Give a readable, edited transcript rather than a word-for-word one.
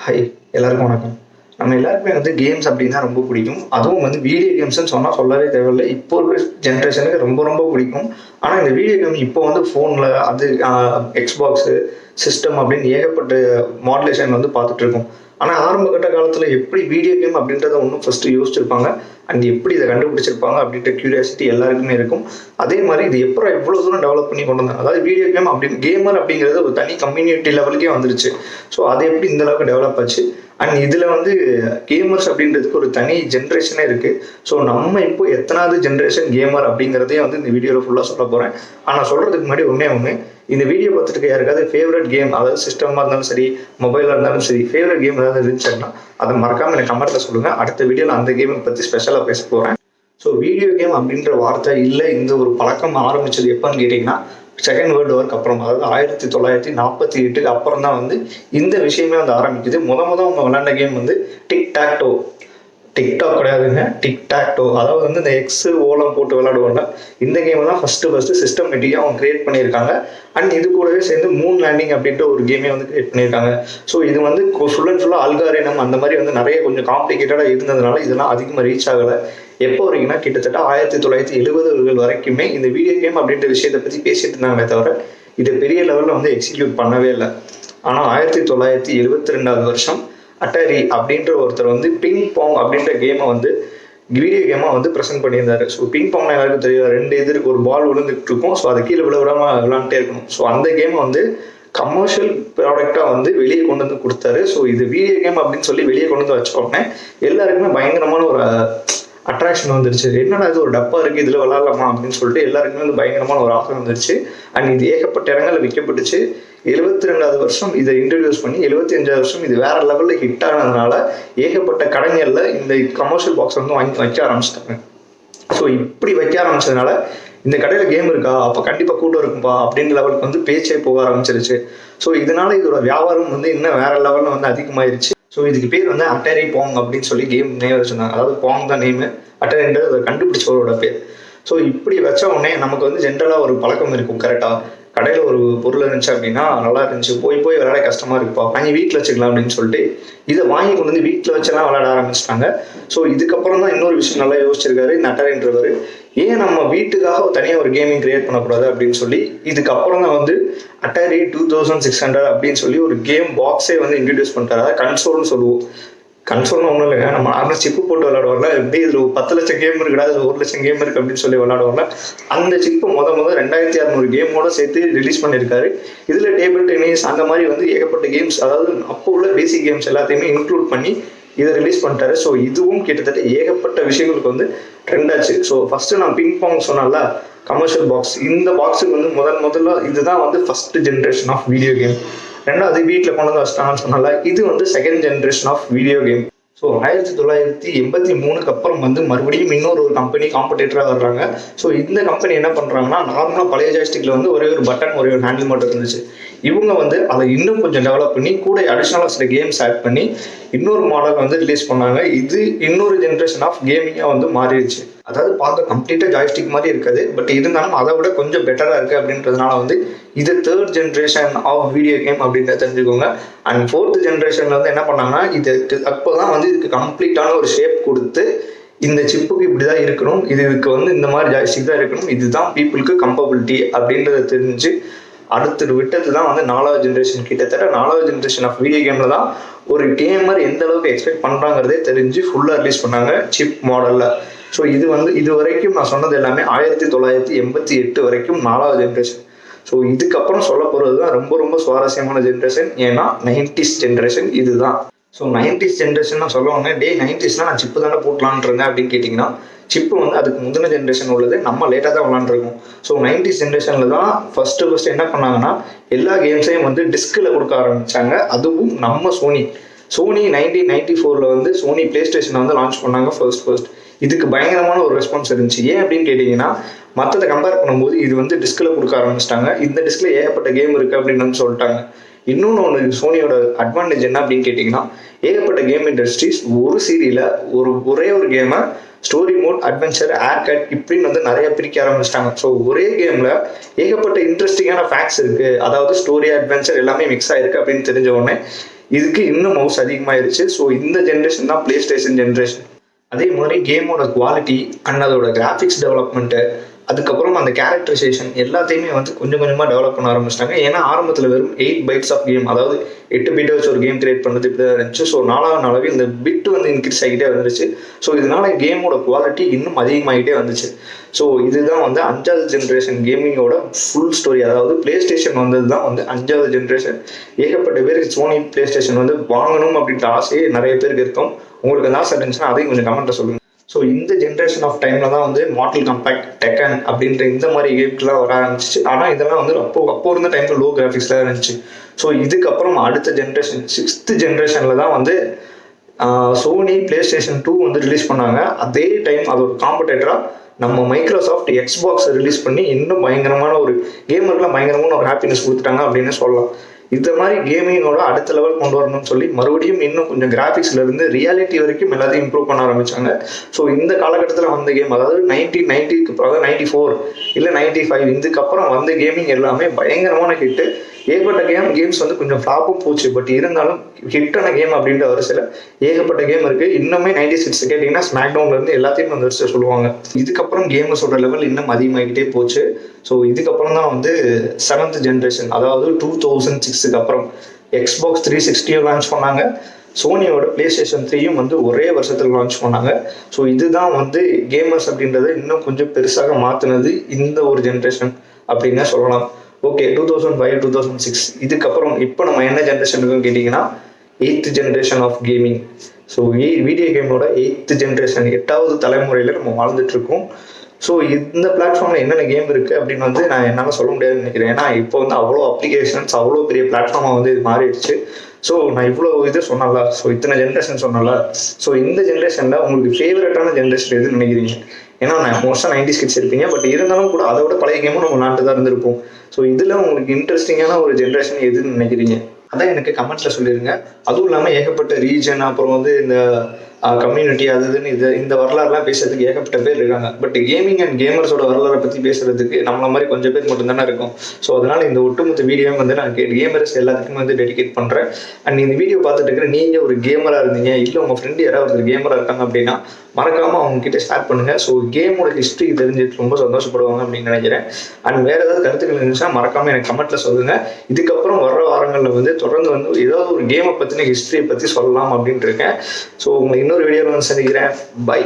Hi, எல்லாருக்கும் வணக்கம். நம்ம எல்லாருக்குமே கேம்ஸ் அப்படின்னா ரொம்ப பிடிக்கும். அதுவும் வீடியோ கேம்ஸ்ன்னு சொன்னால் சொல்லவே தேவையில்லை. இப்போ இருக்கிற ஜென்ரேஷனுக்கு ரொம்ப ரொம்ப பிடிக்கும். ஆனால் இந்த வீடியோ கேம் இப்போ ஃபோனில் அது எக்ஸ்பாக்ஸு சிஸ்டம் அப்படின்னு ஏகப்பட்ட மாடுலேஷன் பார்த்துட்டு இருக்கோம். ஆனால் ஆரம்ப கட்ட காலத்தில் எப்படி வீடியோ கேம் அப்படின்றத ஒன்றும் ஃபஸ்ட்டு யோசிச்சிருப்பாங்க. அண்ட் எப்படி இதை கண்டுபிடிச்சிருப்பாங்க அப்படின்ற கியூரியாசிட்டி எல்லாருக்குமே இருக்கும். அதே மாதிரி இது எப்போ எவ்வளோ தூரம் டெவலப் பண்ணி கொண்டு வந்தாங்க. அதாவது வீடியோ கேம் அப்படின்னு கேமர் அப்படிங்கிறது ஒரு தனி கம்யூனிட்டி லெவலுக்கே வந்துருச்சு. ஸோ அது எப்படி இந்த அளவுக்கு டெவலப் ஆச்சு. அண்ட் இதில் கேமர்ஸ் அப்படின்றதுக்கு ஒரு தனி ஜென்ரேஷனே இருக்குது. ஸோ நம்ம இப்போ எத்தனாவது ஜென்ரேஷன் கேமர் அப்படிங்கிறதே இந்த வீடியோவில் ஃபுல்லாக சொல்ல போகிறேன். ஆனால் சொல்கிறதுக்கு முன்னாடி ஒன்று இந்த வீடியோ பார்த்துட்டு யாருக்காவது ஃபேவரட் கேம், அதாவது சிஸ்டமாக இருந்தாலும் சரி, மொபைலாக இருந்தாலும் சரி, ஃபேவரட் கேம் ஏதாவது இருந்துச்சுன்னா அதை மறக்காமல் எனக்கு கமெண்ட்டில் சொல்லுங்கள். அடுத்த வீடியோவில் அந்த கேமை பற்றி ஸ்பெஷலாக பேச போகிறேன். ஸோ வீடியோ கேம் அப்படின்ற வார்த்தை இல்லை, இந்த ஒரு பழக்கம் ஆரம்பித்தது எப்போன்னு கேட்டிங்கன்னா செகண்ட் வேர்ல்டு வார்க்கு அப்புறம், அதாவது 1948 அப்புறம் தான் இந்த விஷயமே ஆரம்பிக்குது. அவங்க விளையாண்ட கேம் டிக்டாக்டோ. டிக்டாக் கிடையாதுங்க, டிக்டாக்டோ. அதாவது இந்த எக்ஸ் ஓலம் போட்டு விளையாடுவாங்க. இந்த கேம் தான் ஃபஸ்ட்டு சிஸ்டமேட்டிக்காக அவங்க கிரியேட் பண்ணியிருக்காங்க. அண்ட் இது கூடவே சேர்ந்து மூன் லேண்டிங் அப்படின்ற ஒரு கேமே கிரியேட் பண்ணியிருக்காங்க. ஸோ இது ஃபுல் அண்ட் ஃபுல்லாக அல்காரினம் அந்த மாதிரி நிறைய கொஞ்சம் காம்ப்ளிகேட்டடாக இருந்ததுனால இதெல்லாம் அதிகமாக ரீச் ஆகலை. எப்போ வரைக்கும்னா கிட்டத்தட்ட 1970 வரைக்குமே இந்த வீடியோ கேம் அப்படின்ற விஷயத்தை பற்றி பேசிட்டு இருந்தாங்களே தவிர இதை பெரிய லெவலில் எக்ஸிக்யூட் பண்ணவே இல்லை. ஆனால் 1972 வருஷம் அட்டாரி அப்படின்ற ஒருத்தர் பிங் பாங் அப்படின்ற கேமை வீடியோ கேமாக ப்ரெசென்ட் பண்ணியிருந்தாரு. ஸோ பிங் பாங் எல்லாருக்கும் தெரியும், 2 எதிருக்கு ஒரு பால் விழுந்துட்டு இருக்கும். ஸோ அதை கீழே விடாமல் விளாண்டுட்டே இருக்கணும். ஸோ அந்த கேமை கமர்ஷியல் ப்ராடக்டாக வெளியே கொண்டு கொடுத்தாரு. ஸோ இது வீடியோ கேம் அப்படின்னு சொல்லி வெளியே கொண்டு வச்ச உடனே எல்லாருக்குமே பயங்கரமான ஒரு அட்ராக்ஷன் வந்துருச்சு. என்னடா இது ஒரு டப்பா இருக்குது, இதில் விளாட்லாமா அப்படின்னு சொல்லிட்டு எல்லாருக்குமே பயங்கரமான ஒரு ஆஃபர் வந்துருச்சு. அண்ட் இது ஏகப்பட்ட இடங்களில் விற்கப்பட்டுச்சு. 72வது வருஷம் இதை இன்ட்ரடியூஸ் பண்ணி 75வது வருஷம் இது வேற லெவலில் ஹிட் ஆனதுனால ஏகப்பட்ட கடைகளில் இந்த கமர்ஷியல் பாக்ஸ் வாங்கி வைக்க ஆரம்பிச்சிட்டாங்க. ஸோ இப்படி வைக்க ஆரம்பிச்சதுனால இந்த கடையில் கேம் இருக்கா, அப்போ கண்டிப்பாக கூட்டம் இருக்கும்பா அப்படின்ற லெவலுக்கு பேச்சே போக ஆரம்பிச்சிருச்சு. ஸோ இதனால இதோட வியாபாரம் இன்னும் வேற லெவலில் அதிகமாயிருச்சு. ஸோ இதுக்கு பேர் அட்டாரி பாங் அப்படின்னு சொல்லி கேம் நேம் வச்சுருந்தாங்க. அதாவது பாங் தான் நேமு, அட்டாரின்றது அதை கண்டுபிடிச்சவரோட பேர். ஸோ இப்படி வச்ச உடனே நமக்கு ஜென்ரலாக ஒரு பழக்கம் இருக்கும். கரெக்டாக கடையில் ஒரு பொருள் இருந்துச்சு அப்படின்னா நல்லா இருந்துச்சு, போய் விளையாட கஷ்டமாக இருக்குப்பா, வாங்கி வீட்டில் வச்சுக்கலாம் அப்படின்னு சொல்லிட்டு இதை வாங்கி கொண்டு வீட்டில் வச்செல்லாம் விளையாட ஆரம்பிச்சிட்டாங்க. ஸோ இதுக்கப்புறம் தான் இன்னொரு விஷயம் நல்லா யோசிச்சிருக்காரு இந்த அட்டாரின்றவர். ஏன் நம்ம வீட்டுக்காக தனியாக ஒரு கேமிங் கிரியேட் பண்ணக்கூடாது அப்படின்னு சொல்லி இதுக்கப்புறம் தான் அட்டாரி 2600 அப்படின்னு சொல்லி ஒரு கேம் பாக்ஸே இன்ட்ரடியூஸ் பண்ணிட்டாரு. அதாவது கன்சோல்னு சொல்லுவோம். கன்சோல்னு ஒன்றும் இல்லைங்க, நம்ம நார்மல் சிப்பு போட்டு விளையாடுவாங்க. எப்படி இதில் 10 லட்சம் கேம் இருக்குடா, இதில் 1 லட்சம் கேம் இருக்குது அப்படின்னு சொல்லி விளையாடுவாங்க. அந்த சிப்பு முதல் 2600 கேமோட சேர்த்து ரிலீஸ் பண்ணியிருக்காரு. இதில் டேபிள் டென்னிஸ் அந்த மாதிரி ஏகப்பட்ட கேம்ஸ், அதாவது அப்போ உள்ள பேசிக் கேம்ஸ் எல்லாத்தையுமே இன்க்ளூட் பண்ணி இதை ரிலீஸ் பண்ணிட்டாரு. ஸோ இதுவும் கிட்டத்தட்ட ஏகப்பட்ட விஷயங்களுக்கு ட்ரெண்ட் ஆச்சு. ஸோ ஃபர்ஸ்ட் நான் பிங் பாங் சொன்னால கமர்ஷியல் பாக்ஸ், இந்த பாக்ஸுக்கு முதல்ல இதுதான் first generation of video game. ரெண்டாவது வீட்டில் கொண்டு வச்சிட்டாங்கன்னு சொன்னால இது second generation of video game. So 1983 அப்புறம் மறுபடியும் இன்னொரு கம்பெனி காம்படேட்டராக வர்றாங்க. ஸோ இந்த கம்பெனி என்ன பண்ணுறாங்கன்னா, நார்மலாக பழைய ஜாய்ஸ்டிக்கில் ஒரே ஒரு பட்டன் ஒரே ஒரு ஹேண்டில் மட்டும் இருந்துச்சு. இவங்க அதை இன்னும் கொஞ்சம் டெவலப் பண்ணி கூட அடிஷ்னலாக சில கேம்ஸ் ஆட் பண்ணி இன்னொரு மாடல் ரிலீஸ் பண்ணாங்க. இது இன்னொரு ஜென்ரேஷன் ஆஃப் கேமிங்காக மாறிடுச்சு. அதாவது பார்க்க கம்ப்ளீட்டாக ஜாய்ஸ்டிக் மாதிரி இருக்காது, பட் இருந்தாலும் அதை விட கொஞ்சம் பெட்டராக இருக்குது அப்படின்றதுனால இது third generation of video game அப்படின்றத தெரிஞ்சுக்கோங்க. அண்ட் ஃபோர்த் ஜென்ரேஷனில் என்ன பண்ணாங்கன்னா, அப்போ தான் இதுக்கு கம்ப்ளீட்டான ஒரு ஷேப் கொடுத்து இந்த சிப்புக்கு இப்படி தான் இருக்கணும், இதுக்கு இந்த மாதிரி ஜாய்ஸ்டிக் தான் இருக்கணும், இதுதான் பீப்புளுக்கு கம்பபிலிட்டி அப்படின்றத தெரிஞ்சு அடுத்து விட்டது தான் 4வது ஜென்ரேஷன். கிட்டத்தட்ட 4வது ஜென்ரேஷன் ஆஃப் வீடியோ கேமில் தான் ஒரு கேமர் எந்த அளவுக்கு எக்ஸ்பெக்ட் பண்ணுறாங்கிறதே தெரிஞ்சு ஃபுல்லாக ரிலீஸ் பண்ணாங்க சிப் மாடலில். ஸோ இது வரைக்கும் நான் சொன்னது எல்லாமே 1988 வரைக்கும் 4வது ஜென்ரேஷன். ஸோ இதுக்கப்புறம் சொல்ல போகிறது தான் ரொம்ப ரொம்ப சுவாரஸ்யமான ஜென்ரேஷன். ஏன்னா 90s ஜென்ரேஷன் இதுதான். ஸோ 90s ஜென்ரேஷன் நான் சொல்லுவாங்க, 90ஸ்னா நான் சிப்பு தானே போட்டலான் இருந்தேன் அப்படின்னு கேட்டிங்கன்னா, சிப்பு அதுக்கு முந்தின ஜென்ரேஷன் உள்ளது, நம்ம லேட்டாக தான் விளாண்டுருக்கோம். ஸோ 90s ஜென்ரேஷனில் தான் ஃபர்ஸ்ட் என்ன பண்ணாங்கன்னா, எல்லா கேம்ஸையும் டிஸ்கில் கொடுக்க ஆரம்பித்தாங்க. அதுவும் நம்ம சோனி 1994 சோனி பிளே ஸ்டேஷனை லான்ச் பண்ணாங்க ஃபர்ஸ்ட். இதுக்கு பயங்கரமான ஒரு ரெஸ்பான்ஸ் இருந்துச்சு. ஏன் அப்படின்னு கேட்டிங்கன்னா, மற்றதை கம்பேர் பண்ணும்போது இது டிஸ்கில் கொடுக்க ஆரம்பிச்சிட்டாங்க. இந்த டிஸ்கில் ஏகப்பட்ட கேம் இருக்குது அப்படின்னு சொல்லிட்டாங்க. இன்னொன்று சோனியோட அட்வான்டேஜ் என்ன அப்படின்னு கேட்டிங்கன்னா, ஏகப்பட்ட கேம் இண்டஸ்ட்ரீஸ் ஒரு சீரியல ஒரே ஒரு கேமை ஸ்டோரி மோட், அட்வென்ச்சர், ஏர் கட் இப்படின்னு நிறைய பிரிக்க ஆரம்பிச்சிட்டாங்க. ஸோ ஒரே கேமில் ஏகப்பட்ட இன்ட்ரெஸ்டிங்கான ஃபேக்ட்ஸ் இருக்குது, அதாவது ஸ்டோரி, அட்வென்ச்சர் எல்லாமே மிக்ஸ் ஆகிருக்கு அப்படின்னு தெரிஞ்ச உடனே இதுக்கு இன்னும் மவுஸ் அதிகமாயிருச்சு. ஸோ இந்த ஜென்ரேஷன் தான் பிளே ஸ்டேஷன் ஜென்ரேஷன். அதே மாதிரி கேமோட குவாலிட்டி அண்ட் அதோட கிராஃபிக்ஸ் டெவலப்மெண்ட்டு, அதுக்கப்புறம் அந்த கேரக்டரைசேஷன் எல்லாத்தையுமே வந்து கொஞ்சம் கொஞ்சமாக டெவலப் பண்ண ஆரம்பிச்சிட்டாங்க. ஏன்னா ஆரம்பத்தில் வெறும் 8 பைட்ஸ் ஆஃப் கேம், அதாவது 8 பிட்டை வச்சு ஒரு கேம் கிரியேட் பண்ணுறது இப்படி தான் இருந்துச்சு. ஸோ நாளாக இந்த பிட்டு வந்து இன்க்ரீஸ் ஆகிட்டே வந்துருச்சு. ஸோ இதனால கேமோட குவாலிட்டி இன்னும் அதிகமாகிட்டே வந்துச்சு. ஸோ இதுதான் வந்து 5வது ஜென்ரேஷன் கேமிங்கோட ஃபுல் ஸ்டோரி. அதாவது பிளே ஸ்டேஷன் வந்தது தான் வந்து 5வது ஜென்ரேஷன். ஏகப்பட்ட பேருக்கு சோனி பிளே ஸ்டேஷன் வந்து வாங்கணும் அப்படின்ற ஆசையே நிறைய பேருக்கு இருக்கும். உங்களுக்கு அந்த ஆசை இருந்துச்சுன்னா அதையும் கொஞ்சம் கமெண்ட்டில் சொல்லுங்கள். ஸோ இந்த ஜென்ரேஷன் ஆஃப் டைமில் தான் வந்து மார்டல் காம்பேக்ட், டெக்கன் அப்படின்ற இந்த மாதிரி கேம்ஸ்லாம் வர ஆரம்பிச்சிச்சு. ஆனால் இதெல்லாம் வந்து அப்போ இருந்த டைமில் லோ கிராஃபிக்ஸ்லாம் இருந்துச்சு. ஸோ இதுக்கப்புறம் அடுத்த ஜென்ரேஷன் 6th ஜென்ரேஷனில் தான் வந்து சோனி பிளே ஸ்டேஷன் 2 வந்து ரிலீஸ் பண்ணாங்க. அதே டைம் அதோட காம்படேட்டராக நம்ம மைக்ரோசாஃப்ட் எக்ஸ்பாக்ஸை ரிலீஸ் பண்ணி இன்னும் பயங்கரமான ஒரு கேமருக்குலாம் பயங்கரமான ஒரு ஹாப்பினஸ் கொடுத்துட்டாங்க அப்படின்னு சொல்லலாம். இந்த மாதிரி கேமிங்கோட அடுத்த லெவல் கொண்டு வரணும்னு சொல்லி மறுபடியும் இன்னும் கொஞ்சம் கிராஃபிக்ஸ்ல இருந்து ரியாலிட்டி வரைக்கும் எல்லாத்தையும் இம்ப்ரூவ் பண்ண ஆரம்பிச்சாங்க. ஸோ இந்த காலகட்டத்தில் வந்த கேம், அதாவது 1990க்கு அதாவது 94 இல்லை 95 இதுக்கப்புறம் வந்த கேமிங் எல்லாமே பயங்கரமான ஹிட்டு. ஏகப்பட்ட கேம்ஸ் வந்து கொஞ்சம் ஃப்ளாப்பும் போச்சு. பட் இருந்தாலும் ஹிட்டான கேம் அப்படின்ற வரிசையில் ஏகப்பட்ட கேம் இருக்கு. இன்னுமே 96 கேட்டிங்கன்னா ஸ்மாக்டவுன்ல இருந்து எல்லாத்தையும் அந்த வரிசை சொல்லுவாங்க. இதுக்கப்புறம் கேமர்ஸோட லெவல் இன்னும் அதிகமாகிட்டே போச்சு. ஸோ இதுக்கப்புறம் தான் வந்து 7th ஜென்ரேஷன், அதாவது 2006க்கு அப்புறம் எக்ஸ்பாக்ஸ் 360 லான்ச் பண்ணாங்க. சோனியோட பிளே ஸ்டேஷன் 3யும் வந்து ஒரே வருஷத்தில் லான்ச் பண்ணாங்க. ஸோ இதுதான் வந்து கேமர்ஸ் அப்படின்றத இன்னும் கொஞ்சம் பெருசாக மாற்றினது இந்த ஒரு ஜென்ரேஷன் அப்படின்னு சொல்லலாம். ஓகே, 2005 2006 இதுக்கப்புறம் இப்போ நம்ம என்ன ஜென்ரேஷன் இருக்குன்னு கேட்டிங்கன்னா 8th generation of gaming. So video கேமோட 8th ஜென்ரேஷன், 8வது தலைமுறையில் நம்ம வாழ்ந்துட்டு இருக்கோம். ஸோ இந்த பிளாட்ஃபார்மில் என்னென்ன கேம் இருக்குது அப்படின்னு வந்து நான் என்னால் சொல்ல முடியாதுன்னு நினைக்கிறேன். ஏன்னா இப்போ வந்து அவ்வளோ அப்ளிகேஷன்ஸ், அவ்வளோ பெரிய பிளாட்ஃபார்மாக வந்து இது மாறிடுச்சு. ஸோ நான் இவ்வளோ இது சொன்னல, ஸோ இத்தனை ஜென்ரேஷன் சொன்னல. ஸோ இந்த ஜென்ரேஷனில் உங்களுக்கு ஃபேவரட்டான ஜென்ரேஷன் எதுன்னு நினைக்கிறீங்க? ஏன்னா நான் மோஸ்ட்டாக 90s கிட்ஸ் இருப்பீங்க. பட் இருந்தாலும் கூட அதை விட பழைய கேமும் நம்ம நாட்டு தான் இருந்திருப்போம். ஸோ இதில் உங்களுக்கு இன்ட்ரெஸ்டிங்கான ஒரு ஜென்ரேஷன் எதுன்னு நினைக்கிறீங்க? அதான் எனக்கு கமெண்ட்ஸில் சொல்லிடுங்க. அதுவும் இல்லாமல் ஏகப்பட்ட ரீஜன், அப்புறம் வந்து இந்த கம்யூனிட்டி அது இதுன்னு இந்த வரலாறுலாம் பேசுறதுக்கு ஏகப்பட்ட பேர் இருக்காங்க. பட் கேமிங் அண்ட் கேமர்ஸோட வரலாறை பற்றி பேசுறதுக்கு நம்மள மாதிரி கொஞ்சம் பேர் மட்டும் தானே இருக்கும். ஸோ அதனால இந்த ஒட்டுமொத்த வீடியோ வந்து நான் கேமர்ஸ் எல்லாத்துக்குமே வந்து டெடிகேட் பண்ணுறேன். அண்ட் இந்த வீடியோ பார்த்துட்டு இருக்கிற நீங்கள் ஒரு கேமராக இருந்தீங்க, இல்லை உங்கள் ஃப்ரெண்டு யாராவது ஒரு கேமராக இருக்காங்க அப்படின்னா மறக்காமல் அவங்க கிட்ட ஷேர் பண்ணுங்க. ஸோ கேமோட ஹிஸ்ட்ரி தெரிஞ்சுட்டு ரொம்ப சந்தோஷப்படுவாங்க அப்படின்னு நினைக்கிறேன். அண்ட் வேற ஏதாவது கருத்துக்கள் இருந்துச்சுன்னா மறக்காம எனக்கு கமெண்ட்ல சொல்லுங்க. இதுக்கப்புறம் வர்ற வாரங்களில் வந்து தொடர்ந்து வந்து ஏதாவது ஒரு கேமை பற்றின ஹிஸ்ட்ரியை பற்றி சொல்லலாம் அப்படின்ட்டு இருக்கேன். ஸோ உங்களை இன்னொரு வீடியோவில் வந்து சந்திக்கிறேன். பை.